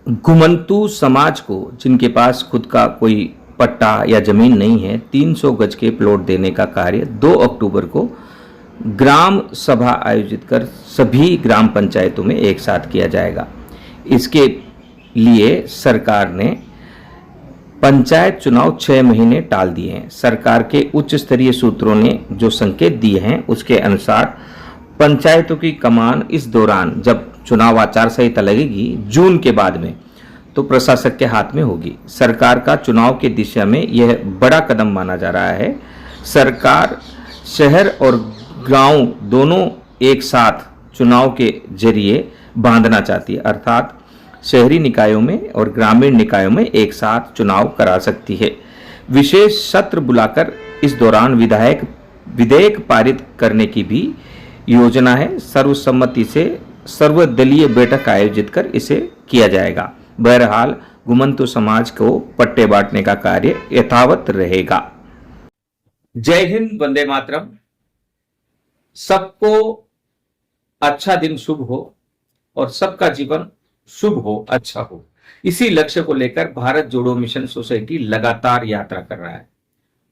घुमंतू समाज को, जिनके पास खुद का कोई पट्टा या जमीन नहीं है, 300 गज के प्लॉट देने का कार्य 2 अक्टूबर को ग्राम सभा आयोजित कर सभी ग्राम पंचायतों में एक साथ किया जाएगा। इसके लिए सरकार ने पंचायत चुनाव 6 महीने टाल दिए हैं। सरकार के उच्च स्तरीय सूत्रों ने जो संकेत दिए हैं उसके अनुसार पंचायतों की कमान इस दौरान, जब चुनाव आचार संहिता लगेगी जून के बाद में, तो प्रशासक के हाथ में होगी। सरकार का चुनाव की दिशा में यह बड़ा कदम माना जा रहा है। सरकार शहर और गांव दोनों एक साथ चुनाव के जरिए बांधना चाहती है, अर्थात शहरी निकायों में और ग्रामीण निकायों में एक साथ चुनाव करा सकती है। विशेष सत्र बुलाकर इस दौरान विधेयक पारित करने की भी योजना है। सर्वसम्मति से सर्वदलीय बैठक आयोजित कर इसे किया जाएगा। बहरहाल घुमंतू समाज को पट्टे बांटने का कार्य यथावत रहेगा। जय हिंद, वंदे मातरम। सबको अच्छा दिन शुभ हो और सबका जीवन शुभ हो, अच्छा हो। इसी लक्ष्य को लेकर भारत जोड़ो मिशन सोसाइटी लगातार यात्रा कर रहा है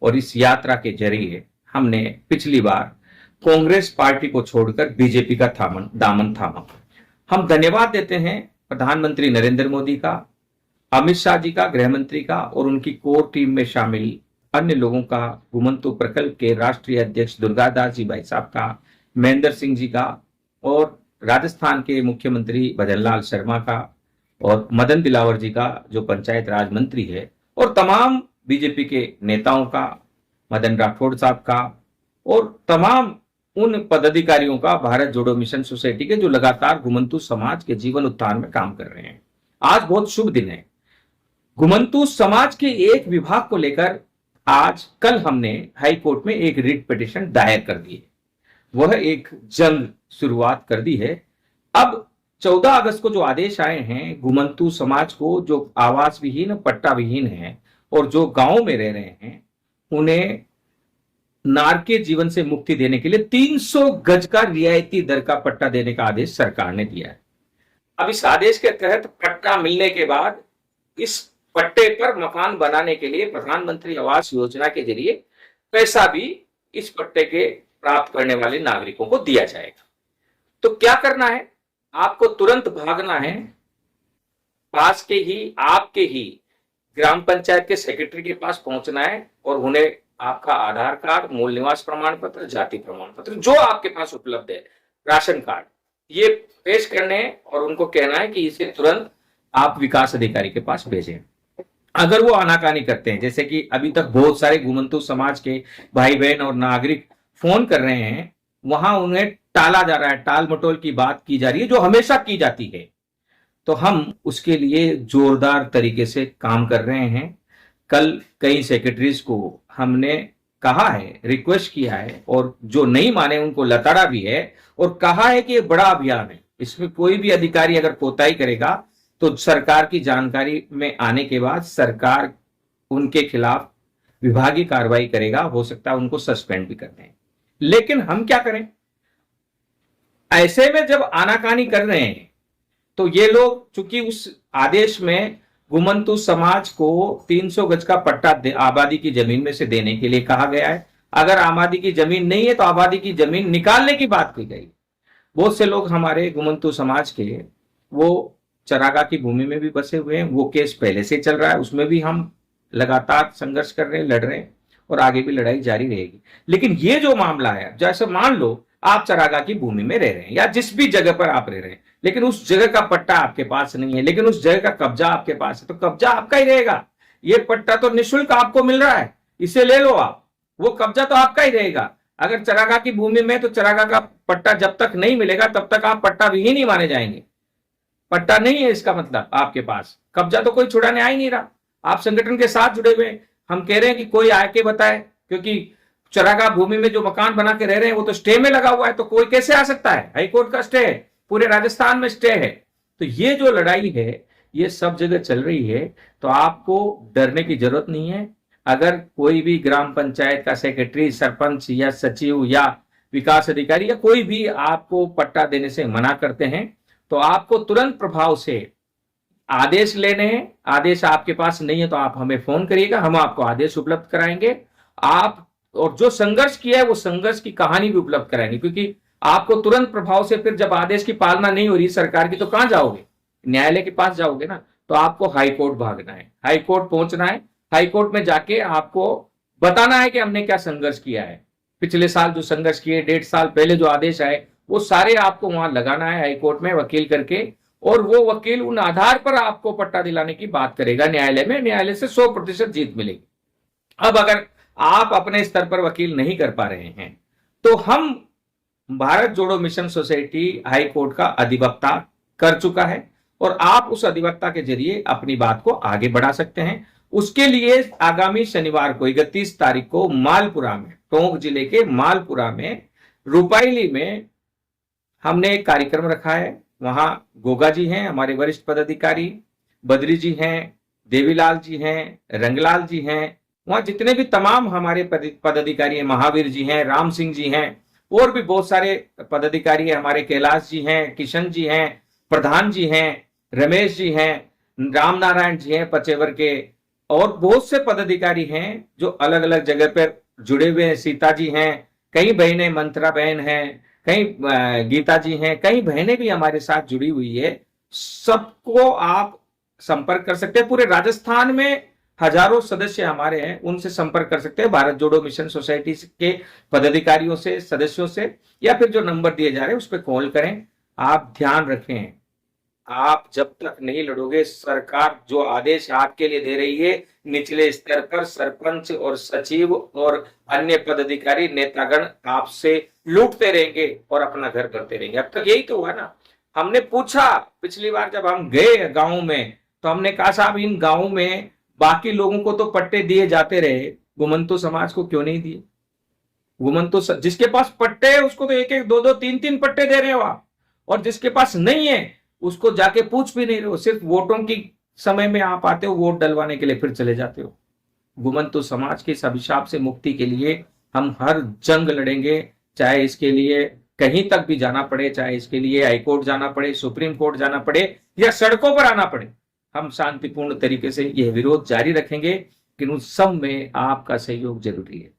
और इस यात्रा के जरिए हमने पिछली बार कांग्रेस पार्टी को छोड़कर बीजेपी का दामन थामा। हम धन्यवाद देते हैं प्रधानमंत्री नरेंद्र मोदी का, अमित शाह जी का, गृह मंत्री का और उनकी कोर टीम में शामिल अन्य लोगों का, घुमंतू प्रकल्प के राष्ट्रीय अध्यक्ष दुर्गादास जी भाई साहब का, महेंद्र सिंह जी का और राजस्थान के मुख्यमंत्री भजनलाल शर्मा का और मदन दिलावर जी का जो पंचायत राज मंत्री है, और तमाम बीजेपी के नेताओं का, मदन राठौड़ साहब का और तमाम उन पदाधिकारियों का भारत जोड़ो मिशन सोसाइटी के, जो लगातार घुमंतू समाज के जीवन उत्थान में काम कर रहे हैं। आज बहुत शुभ दिन है। घुमंतू समाज के एक विभाग को लेकर कल हमने हाई कोर्ट में एक रिट पिटीशन दायर कर दी है। वह एक जंग शुरुआत कर दी है। अब 14 अगस्त को जो आदेश आए हैं, घुमंतू समाज को जो आवास विहीन, पट्टा विहीन है और जो गांव में रह रहे हैं, उन्हें नारकीय जीवन से मुक्ति देने के लिए 300 गज का रियायती दर का पट्टा देने का आदेश सरकार ने दिया है। अब इस आदेश के तहत पट्टा मिलने के बाद इस पट्टे पर मकान बनाने के लिए प्रधानमंत्री आवास योजना के जरिए पैसा भी इस पट्टे के प्राप्त करने वाले नागरिकों को दिया जाएगा। तो क्या करना है? आपको तुरंत भागना है, पास के ही आपके ही ग्राम पंचायत के सेक्रेटरी के पास पहुंचना है और उन्हें आपका आधार कार्ड, मूल निवास प्रमाण पत्र, जाति प्रमाण पत्र, जो आपके पास उपलब्ध है, राशन कार्ड, ये पेश करने हैं और उनको कहना है कि इसे तुरंत आप विकास अधिकारी के पास भेजें। अगर वो आनाकानी करते हैं, जैसे कि अभी तक बहुत सारे घुमंतू समाज के भाई बहन और नागरिक फोन कर रहे हैं, वहां उन्हें टाला जा रहा है, टाल मटोल की बात की जा रही है, जो हमेशा की जाती है, तो हम उसके लिए जोरदार तरीके से काम कर रहे हैं। कल कई सेक्रेटरीज को हमने कहा है, रिक्वेस्ट किया है, और जो नहीं माने उनको लताड़ा भी है और कहा है कि ये बड़ा अभियान है, इसमें कोई भी अधिकारी अगर कोताही करेगा तो सरकार की जानकारी में आने के बाद सरकार उनके खिलाफ विभागीय कार्रवाई करेगा, हो सकता है उनको सस्पेंड भी कर दें। लेकिन हम क्या करें? ऐसे में जब आनाकानी कर रहे हैं तो ये लोग, चूंकि उस आदेश में घुमंतू समाज को 300 गज का पट्टा आबादी की जमीन में से देने के लिए कहा गया है। अगर आबादी की जमीन नहीं है तो आबादी की जमीन निकालने की बात की गई। बहुत से लोग हमारे घुमंतू समाज के वो चरागाह की भूमि में भी बसे हुए हैं। वो केस पहले से चल रहा है, उसमें भी हम लगातार संघर्ष कर रहे हैं, लड़ रहे हैं और आगे भी लड़ाई जारी रहेगी। लेकिन ये जो मामला है, जैसे मान लो आप चरागाह की भूमि में रह रहे हैं या जिस भी जगह पर आप रह रहे हैं, लेकिन उस जगह का पट्टा आपके पास नहीं है, लेकिन उस जगह का कब्जा आपके पास है, तो कब्जा आपका ही रहेगा। ये पट्टा तो निःशुल्क आपको मिल रहा है, इसे ले लो आप, वो कब्जा तो आपका ही रहेगा। अगर चरागाह की भूमि में, तो चरागाह का पट्टा जब तक नहीं मिलेगा तब तक आप पट्टा विहीन ही माने जाएंगे। पट्टा नहीं है इसका मतलब आपके पास, कब्जा तो कोई छुड़ाने आ ही नहीं रहा। आप संगठन के साथ जुड़े हुए, हम कह रहे हैं कि कोई आके बताए, क्योंकि चरागाह भूमि में जो मकान बना के रह रहे हैं वो तो स्टे में लगा हुआ है, तो कोई कैसे आ सकता है? हाईकोर्ट का स्टे है, पूरे राजस्थान में स्टे है। तो ये जो लड़ाई है ये सब जगह चल रही है, तो आपको डरने की जरूरत नहीं है। अगर कोई भी ग्राम पंचायत का सेक्रेटरी, सरपंच या सचिव या विकास अधिकारी या कोई भी आपको पट्टा देने से मना करते हैं, तो आपको तुरंत प्रभाव से आदेश लेने हैं, आदेश आपके पास नहीं है तो आप हमें फोन करिएगा, हम आपको आदेश उपलब्ध कराएंगे। आप और जो संघर्ष किया है वो संघर्ष की कहानी भी उपलब्ध कराएंगे, क्योंकि आपको तुरंत प्रभाव से फिर जब आदेश की पालना नहीं हो रही सरकार की तो कहां जाओगे, न्यायालय के पास जाओगे ना। तो आपको हाईकोर्ट भागना है, हाईकोर्ट पहुंचना है, हाईकोर्ट में जाके आपको बताना है कि हमने क्या संघर्ष किया है, पिछले साल जो संघर्ष किए, 1.5 साल पहले जो आदेश आए, वो सारे आपको वहां लगाना है हाईकोर्ट में वकील करके, और वो वकील उन आधार पर आपको पट्टा दिलाने की बात करेगा न्यायालय में, न्यायालय से 100% जीत मिलेगी। अब अगर आप अपने स्तर पर वकील नहीं कर पा रहे हैं तो हम भारत जोड़ो मिशन सोसाइटी हाई कोर्ट का अधिवक्ता कर चुका है, और आप उस अधिवक्ता के जरिए अपनी बात को आगे बढ़ा सकते हैं। उसके लिए आगामी शनिवार को 31 तारीख को मालपुरा में, टोंक जिले के मालपुरा में रुपाइली में हमने एक कार्यक्रम रखा है। वहां गोगा जी हैं हमारे वरिष्ठ पदाधिकारी, बद्री जी हैं, देवीलाल जी हैं, रंगलाल जी हैं, वहां जितने भी तमाम हमारे पदाधिकारी हैं, महावीर जी हैं, राम सिंह जी हैं, और भी बहुत सारे पदाधिकारी हैं हमारे, कैलाश जी हैं, किशन जी हैं, प्रधान जी हैं, रमेश जी हैं, राम नारायण जी हैं पचेवर के, और बहुत से पदाधिकारी हैं जो अलग अलग जगह पर जुड़े हुए हैं। सीता जी हैं, कई बहनें, मंत्रा बहन हैं, कई गीता जी हैं, कई बहनें भी हमारे साथ जुड़ी हुई है। सबको आप संपर्क कर सकते हैं। पूरे राजस्थान में हजारों सदस्य हमारे हैं, उनसे संपर्क कर सकते हैं, भारत जोड़ो मिशन सोसाइटी के पदाधिकारियों से, सदस्यों से, या फिर जो नंबर दिए जा रहे हैं उस पर कॉल करें। आप ध्यान रखें, आप जब तक नहीं लड़ोगे, सरकार जो आदेश आपके लिए दे रही है, निचले स्तर पर सरपंच और सचिव और अन्य पदाधिकारी नेतागण आपसे लूटते रहेंगे और अपना घर करते रहेंगे। अब तक यही तो हुआ ना। हमने पूछा पिछली बार जब हम गए गांव में, तो हमने कहा साहब इन गांव में बाकी लोगों को तो पट्टे दिए जाते रहे, घुमंतु समाज को क्यों नहीं दिए? घुमंतु जिसके पास पट्टे है उसको तो 1-1, 2-2, 3-3 पट्टे दे रहे हो आप, और जिसके पास नहीं है उसको जाके पूछ भी नहीं रहे हो। सिर्फ वोटों की समय में आप आते हो वोट डलवाने के लिए, फिर चले जाते हो। घुमंतु समाज के इस अभिशाप से मुक्ति के लिए हम हर जंग लड़ेंगे, चाहे इसके लिए कहीं तक भी जाना पड़े, चाहे इसके लिए हाईकोर्ट जाना पड़े, सुप्रीम कोर्ट जाना पड़े, या सड़कों पर आना पड़े। हम शांतिपूर्ण तरीके से यह विरोध जारी रखेंगे, कि उन सब में आपका सहयोग जरूरी है।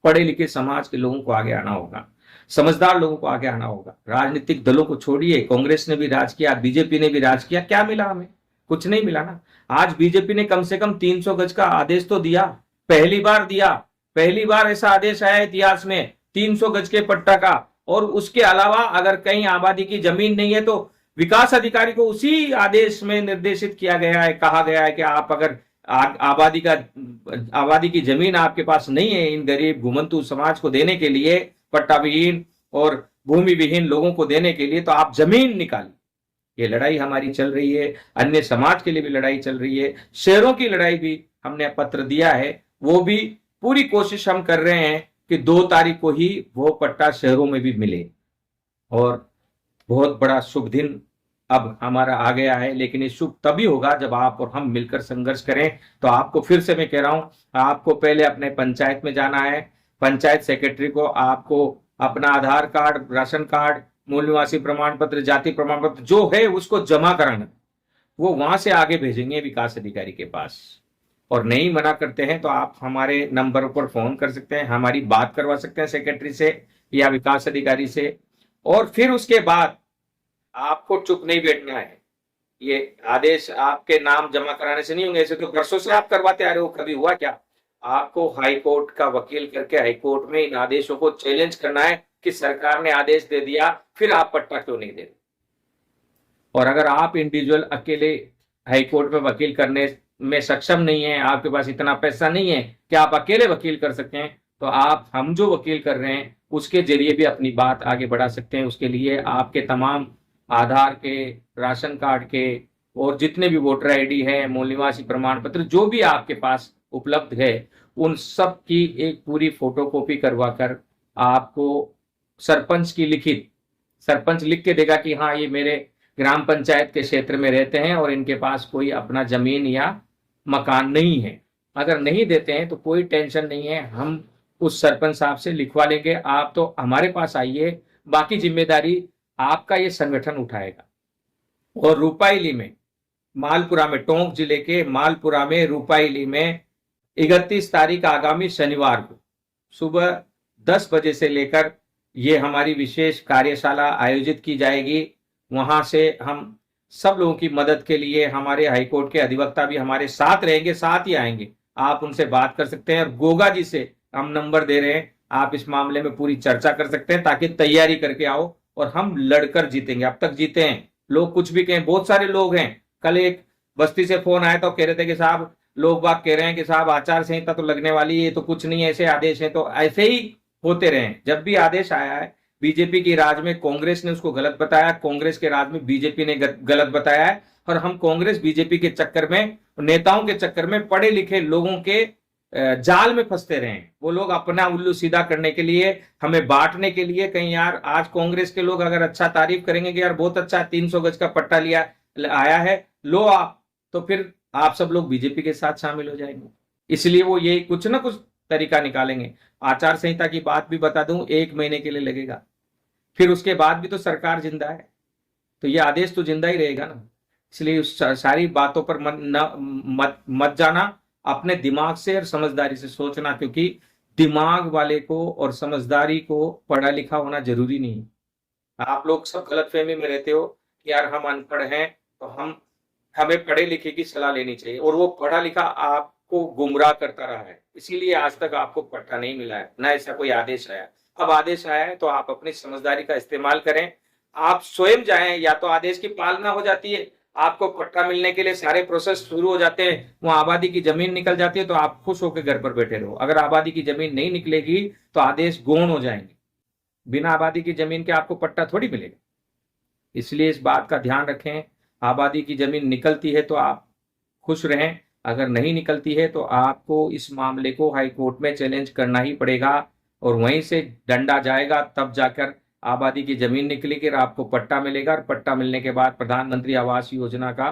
पढ़े लिखे समाज के लोगों को आगे आना होगा, समझदार लोगों को आगे आना होगा। राजनीतिक दलों को छोड़िए, कांग्रेस ने भी राज किया, बीजेपी ने भी राज किया, क्या मिला हमें? कुछ नहीं मिला ना। आज बीजेपी ने कम से कम 300 गज का आदेश तो दिया, पहली बार दिया, पहली बार ऐसा आदेश आया इतिहास में 300 गज के पट्टा का। और उसके अलावा अगर कहीं आबादी की जमीन नहीं है तो विकास अधिकारी को उसी आदेश में निर्देशित किया गया है, कहा गया है कि आप अगर आबादी की जमीन आपके पास नहीं है, इन गरीब घुमंतु समाज को देने के लिए, पट्टा विहीन और भूमि विहीन लोगों को देने के लिए, तो आप जमीन निकालिए। ये लड़ाई हमारी चल रही है, अन्य समाज के लिए भी लड़ाई चल रही है, शहरों की लड़ाई भी हमने पत्र दिया है, वो भी पूरी कोशिश हम कर रहे हैं कि 2 तारीख को ही वो पट्टा शहरों में भी मिले। और बहुत बड़ा शुभ दिन अब हमारा आ गया है, लेकिन ये शुभ तभी होगा जब आप और हम मिलकर संघर्ष करें। तो आपको फिर से मैं कह रहा हूं, आपको पहले अपने पंचायत में जाना है, पंचायत सेक्रेटरी को आपको अपना आधार कार्ड, राशन कार्ड, मूल निवासी प्रमाण पत्र, जाति प्रमाण पत्र जो है उसको जमा कराना, वो वहां से आगे भेजेंगे विकास अधिकारी के पास। और नहीं मना करते हैं तो आप हमारे नंबर पर फोन कर सकते हैं, हमारी बात करवा सकते हैं सेक्रेटरी से या विकास अधिकारी से। और फिर उसके बाद आपको चुप नहीं बैठना है। ये आदेश आपके नाम जमा कराने से नहीं होंगे, ऐसे तो वर्षों से आप करवाते आ रहे हो, कभी हुआ क्या? आपको हाई कोर्ट का वकील करके हाई कोर्ट में इन आदेशों को चैलेंज करना है कि सरकार ने आदेश दे दिया, फिर आप पट्टा क्यों नहीं दे रहे? और अगर आप इंडिविजुअल अकेले हाई कोर्ट में वकील करने में सक्षम नहीं है, आपके पास इतना पैसा नहीं है कि आप अकेले वकील कर सकते हैं, तो आप हम जो वकील कर रहे हैं उसके जरिए भी अपनी बात आगे बढ़ा सकते हैं। उसके लिए आपके तमाम आधार के, राशन कार्ड के, और जितने भी वोटर आईडी है, मूल निवासी प्रमाण पत्र जो भी आपके पास उपलब्ध है, उन सब की एक पूरी फोटोकॉपी करवाकर आपको सरपंच की लिखित, सरपंच लिख के देगा कि हाँ ये मेरे ग्राम पंचायत के क्षेत्र में रहते हैं और इनके पास कोई अपना जमीन या मकान नहीं है। अगर नहीं देते हैं तो कोई टेंशन नहीं है, हम उस सरपंच साहब से लिखवा लेंगे। आप तो हमारे पास आइए, बाकी जिम्मेदारी आपका ये संगठन उठाएगा। और रुपाइली में मालपुरा में, टोंक जिले के मालपुरा में, रूपाईली में 31 तारीख आगामी शनिवार को सुबह 10 बजे से लेकर ये हमारी विशेष कार्यशाला आयोजित की जाएगी। वहां से हम सब लोगों की मदद के लिए हमारे हाईकोर्ट के अधिवक्ता भी हमारे साथ रहेंगे, साथ ही आएंगे। आप उनसे बात कर सकते हैं और गोगा जी से हम नंबर दे रहे हैं, आप इस मामले में पूरी चर्चा कर सकते हैं ताकि तैयारी करके आओ और हम लड़कर जीतेंगे। अब तक जीते हैं, लोग कुछ भी कहें, बहुत सारे लोग हैं। कल एक बस्ती से फोन आया तो कह रहे थे कि साहब, लोग बात कह रहे हैं कि साहब आचार संहिता तो लगने वाली है, ये तो कुछ नहीं है, ऐसे आदेश है। तो ऐसे ही होते रहे। जब भी आदेश आया है, बीजेपी की राज में कांग्रेस ने उसको गलत बताया, कांग्रेस के राज में बीजेपी ने गलत बताया है। और हम कांग्रेस बीजेपी के चक्कर में, नेताओं के चक्कर में, पढ़े लिखे लोगों के जाल में फंसते रहे। वो लोग अपना उल्लू सीधा करने के लिए, हमें बांटने के लिए, कहीं यार आज कांग्रेस के लोग अगर अच्छा तारीफ करेंगे कि यार बहुत अच्छा 300 गज का पट्टा लिया आया है, लो आप, तो फिर आप सब लोग बीजेपी के साथ शामिल हो जाएंगे। इसलिए वो ये कुछ ना कुछ तरीका निकालेंगे। आचार संहिता की बात भी बता दूं, 1 महीने के लिए लगेगा, फिर उसके बाद भी तो सरकार जिंदा है, तो ये आदेश तो जिंदा ही रहेगा ना। इसलिए उस सारी बातों पर मत जाना, अपने दिमाग से और समझदारी से सोचना, क्योंकि दिमाग वाले को और समझदारी को पढ़ा लिखा होना जरूरी नहीं है। आप लोग सब गलतफहमी में रहते हो कि यार हम अनपढ़ हैं तो हमें पढ़े लिखे की सलाह लेनी चाहिए, और वो पढ़ा लिखा आपको गुमराह करता रहा है। इसीलिए आज तक आपको पट्टा नहीं मिला है, ना ऐसा कोई आदेश आया। अब आदेश आया है तो आप अपनी समझदारी का इस्तेमाल करें, आप स्वयं जाएं, या तो आदेश की पालना हो जाती है, आपको पट्टा मिलने के लिए सारे प्रोसेस शुरू हो जाते हैं, वहां आबादी की जमीन निकल जाती है, तो आप खुश होकर घर पर बैठे रहो। अगर आबादी की जमीन नहीं निकलेगी तो आदेश गौण हो जाएंगे। बिना आबादी की जमीन के आपको पट्टा थोड़ी मिलेगा। इसलिए इस बात का ध्यान रखें, आबादी की जमीन निकलती है तो आप खुश रहें, अगर नहीं निकलती है तो आपको इस मामले को हाई कोर्ट में चैलेंज करना ही पड़ेगा, और वहीं से डंडा जाएगा, तब जाकर आबादी की जमीन निकलेगी और आपको पट्टा मिलेगा। और पट्टा मिलने के बाद प्रधानमंत्री आवास योजना का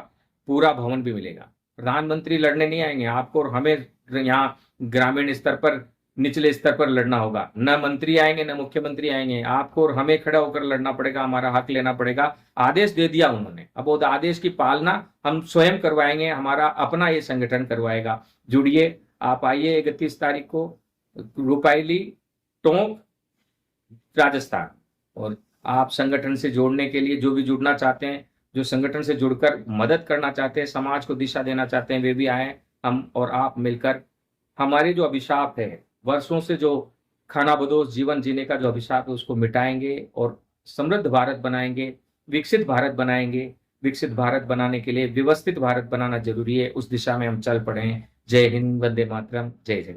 पूरा भवन भी मिलेगा। प्रधानमंत्री लड़ने नहीं आएंगे, आपको और हमें यहाँ ग्रामीण स्तर पर, निचले स्तर पर लड़ना होगा। न मंत्री आएंगे न मुख्यमंत्री आएंगे, आपको और हमें खड़ा होकर लड़ना पड़ेगा, हमारा हक लेना पड़ेगा। आदेश दे दिया उन्होंने, अब वो आदेश की पालना हम स्वयं करवाएंगे, हमारा अपना ये संगठन करवाएगा। जुड़िए, आप आइए 31 तारीख को रूपाईली, टोंक, राजस्थान। और आप संगठन से जोड़ने के लिए, जो भी जुड़ना चाहते हैं, जो संगठन से जुड़कर मदद करना चाहते हैं, समाज को दिशा देना चाहते हैं, वे भी आए। हम और आप मिलकर हमारे जो अभिशाप है, वर्षों से जो खानाबदोश जीवन जीने का जो अभिशाप है, उसको मिटाएंगे और समृद्ध भारत बनाएंगे, विकसित भारत बनाएंगे। विकसित भारत बनाने के लिए व्यवस्थित भारत बनाना जरूरी है, उस दिशा में हम चल पड़े हैं। जय हिंद, वंदे मातरम, जय जगत।